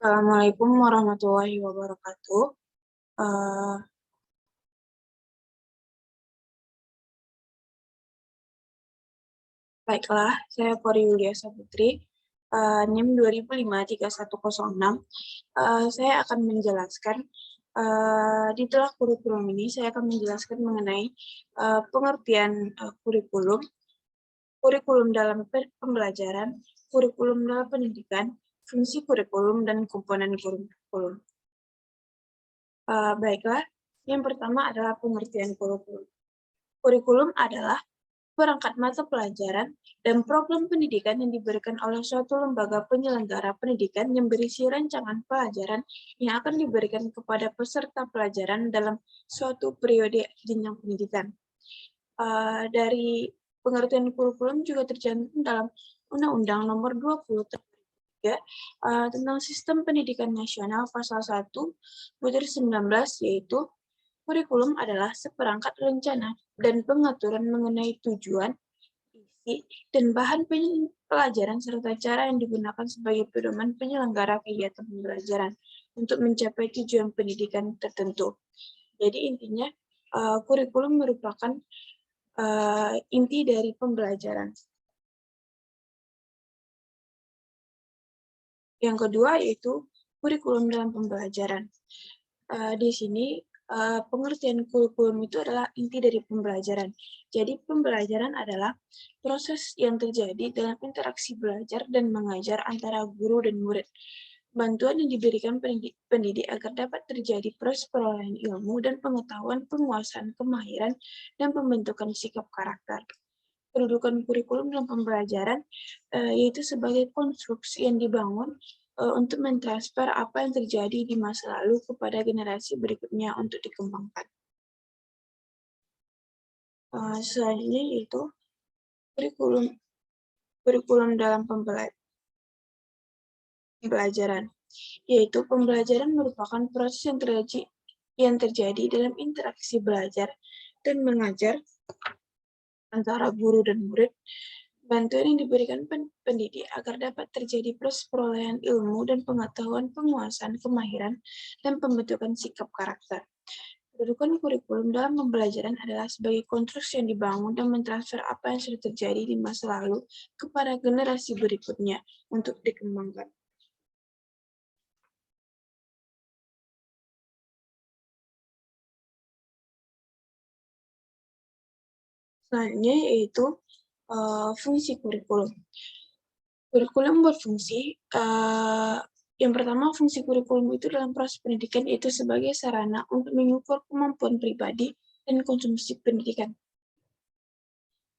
Assalamualaikum warahmatullahi wabarakatuh. Eh, Baiklah, saya Kori Yulia Saputri, NIM 20053106. Saya akan menjelaskan, di telah kurikulum ini, saya akan menjelaskan mengenai pengertian kurikulum, kurikulum dalam pembelajaran, kurikulum dalam pendidikan, fungsi kurikulum, dan komponen kurikulum. Baiklah, yang pertama adalah pengertian kurikulum. Kurikulum adalah perangkat mata pelajaran dan program pendidikan yang diberikan oleh suatu lembaga penyelenggara pendidikan yang berisi rancangan pelajaran yang akan diberikan kepada peserta pelajaran dalam suatu periode jenjang pendidikan. Dari pengertian kurikulum juga tercantum dalam Undang-Undang Nomor 20 tentang Sistem Pendidikan Nasional Pasal 1/19, yaitu kurikulum adalah seperangkat rencana dan pengaturan mengenai tujuan, isi, dan bahan pelajaran serta cara yang digunakan sebagai pedoman penyelenggara kegiatan pembelajaran untuk mencapai tujuan pendidikan tertentu. Jadi intinya, kurikulum merupakan inti dari pembelajaran. Yang kedua yaitu kurikulum dalam pembelajaran. Di sini pengertian kurikulum itu adalah inti dari pembelajaran. Jadi pembelajaran adalah proses yang terjadi dalam interaksi belajar dan mengajar antara guru dan murid. Bantuan yang diberikan pendidik agar dapat terjadi proses perolehan ilmu dan pengetahuan, penguasaan kemahiran, dan pembentukan sikap karakter. Kedudukan kurikulum dalam pembelajaran yaitu sebagai konstruksi yang dibangun untuk mentransfer apa yang terjadi di masa lalu kepada generasi berikutnya untuk dikembangkan. Selanjutnya yaitu kurikulum dalam pembelajaran, yaitu pembelajaran merupakan proses yang terjadi dalam interaksi belajar dan mengajar antara guru dan murid. Bantuan yang diberikan pendidik agar dapat terjadi proses perolehan ilmu dan pengetahuan, penguasaan kemahiran, dan pembentukan sikap karakter. Kedudukan kurikulum dalam pembelajaran adalah sebagai konstruksi yang dibangun dan mentransfer apa yang sudah terjadi di masa lalu kepada generasi berikutnya untuk dikembangkan. Selanjutnya yaitu fungsi kurikulum. Kurikulum berfungsi, yang pertama, fungsi kurikulum itu dalam proses pendidikan yaitu sebagai sarana untuk mengukur kemampuan pribadi dan konsumsi pendidikan.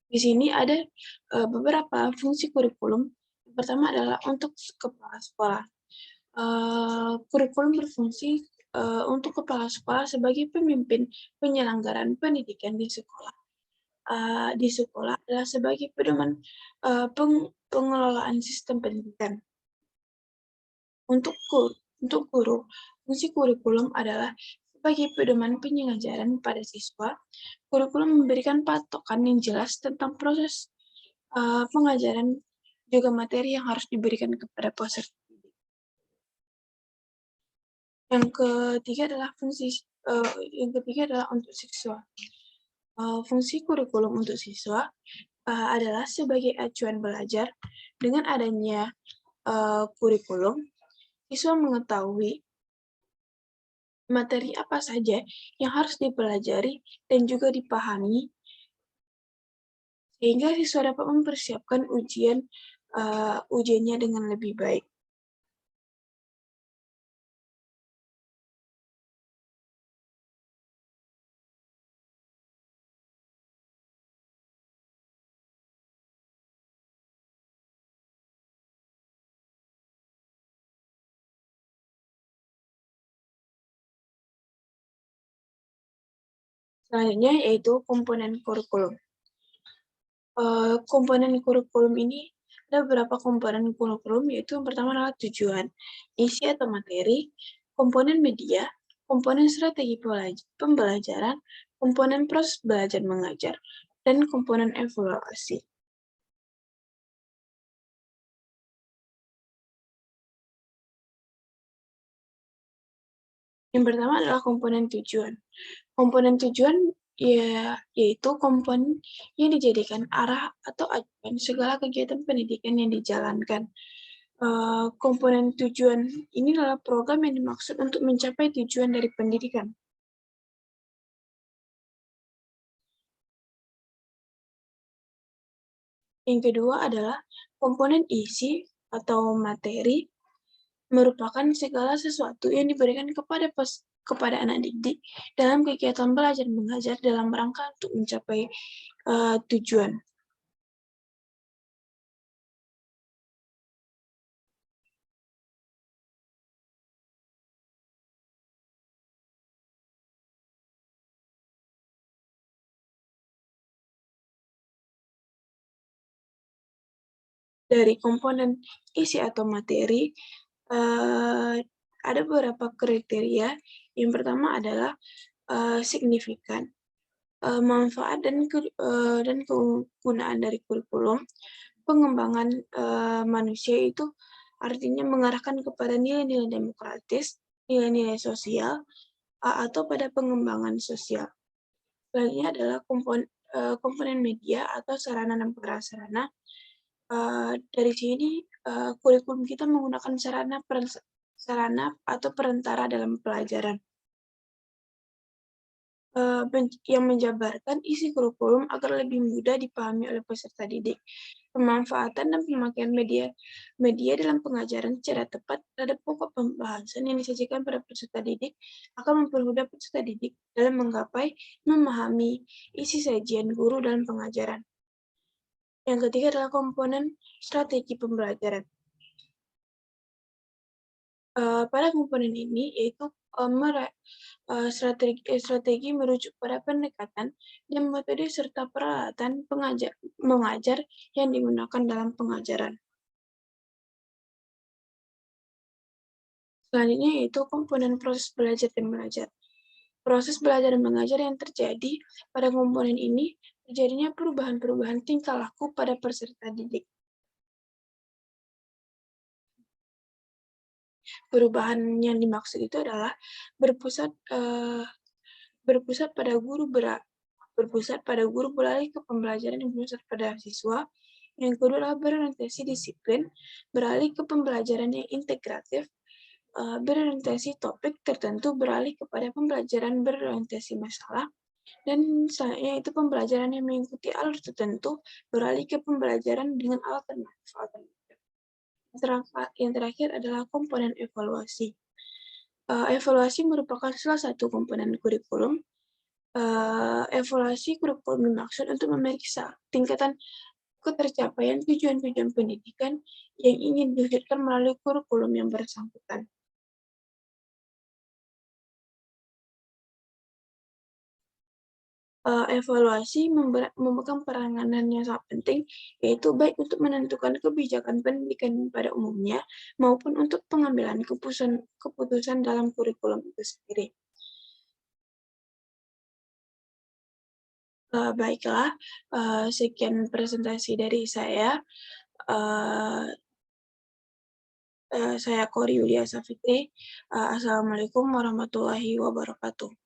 Di sini ada beberapa fungsi kurikulum. Yang pertama adalah untuk kepala sekolah. Kurikulum berfungsi untuk kepala sekolah sebagai pemimpin penyelenggaraan pendidikan di sekolah. Di sekolah adalah sebagai pedoman pengelolaan sistem pendidikan. Untuk guru, fungsi kurikulum adalah sebagai pedoman pengajaran pada siswa. Kurikulum memberikan patokan yang jelas tentang proses pengajaran, juga materi yang harus diberikan kepada peserta. Yang ketiga adalah untuk siswa. Fungsi kurikulum untuk siswa adalah sebagai acuan belajar. Dengan adanya kurikulum, siswa mengetahui materi apa saja yang harus dipelajari dan juga dipahami, sehingga siswa dapat mempersiapkan ujiannya dengan lebih baik. Selanjutnya yaitu komponen kurikulum. Komponen kurikulum ini ada beberapa komponen kurikulum, yaitu yang pertama adalah tujuan, isi atau materi, komponen media, komponen strategi pembelajaran, komponen proses belajar mengajar, dan komponen evaluasi. Yang pertama adalah komponen tujuan. Komponen tujuan yaitu komponen yang dijadikan arah atau acuan segala kegiatan pendidikan yang dijalankan. Komponen tujuan ini adalah program yang dimaksud untuk mencapai tujuan dari pendidikan. Yang kedua adalah komponen isi atau materi, merupakan segala sesuatu yang diberikan kepada anak didik dalam kegiatan belajar mengajar dalam rangka untuk mencapai tujuan. Dari komponen isi atau materi, ada beberapa kriteria. Yang pertama adalah signifikan, manfaat dan kegunaan dari kurikulum. Pengembangan manusia itu artinya mengarahkan kepada nilai-nilai demokratis, nilai-nilai sosial, atau pada pengembangan sosial. Selanjutnya adalah komponen media atau sarana dan prasarana. Dari sini kurikulum kita menggunakan sarana atau perantara dalam pelajaran yang menjabarkan isi kurikulum agar lebih mudah dipahami oleh peserta didik. Pemanfaatan dan pemakaian media dalam pengajaran secara tepat terhadap pokok pembahasan yang disajikan pada peserta didik akan mempermudah peserta didik dalam memahami isi sajian guru dalam pengajaran. Yang ketiga adalah komponen strategi pembelajaran. Pada komponen ini yaitu strategi merujuk pada pendekatan dan metode serta peralatan mengajar yang digunakan dalam pengajaran. Selanjutnya yaitu komponen proses belajar dan mengajar. Proses belajar dan mengajar yang terjadi pada komponen ini terjadinya perubahan-perubahan tingkah laku pada peserta didik. Perubahan yang dimaksud itu adalah berpusat pada guru beralih ke pembelajaran yang berpusat pada siswa. Yang kedua adalah berorientasi disiplin, beralih ke pembelajaran yang integratif, berorientasi topik tertentu, beralih kepada pembelajaran berorientasi masalah, dan selanjutnya itu pembelajaran yang mengikuti alur tertentu, beralih ke pembelajaran dengan alternatif. Yang terakhir adalah komponen evaluasi. Evaluasi merupakan salah satu komponen kurikulum. Evaluasi kurikulum dimaksud untuk memeriksa tingkatan ketercapaian tujuan-tujuan pendidikan yang ingin diwujudkan melalui kurikulum yang bersangkutan. Evaluasi memegang peranan yang sangat penting, yaitu baik untuk menentukan kebijakan pendidikan pada umumnya maupun untuk pengambilan keputusan dalam kurikulum itu sendiri. Baiklah, sekian presentasi dari saya. Saya Kori Yulia Safitri. Assalamualaikum warahmatullahi wabarakatuh.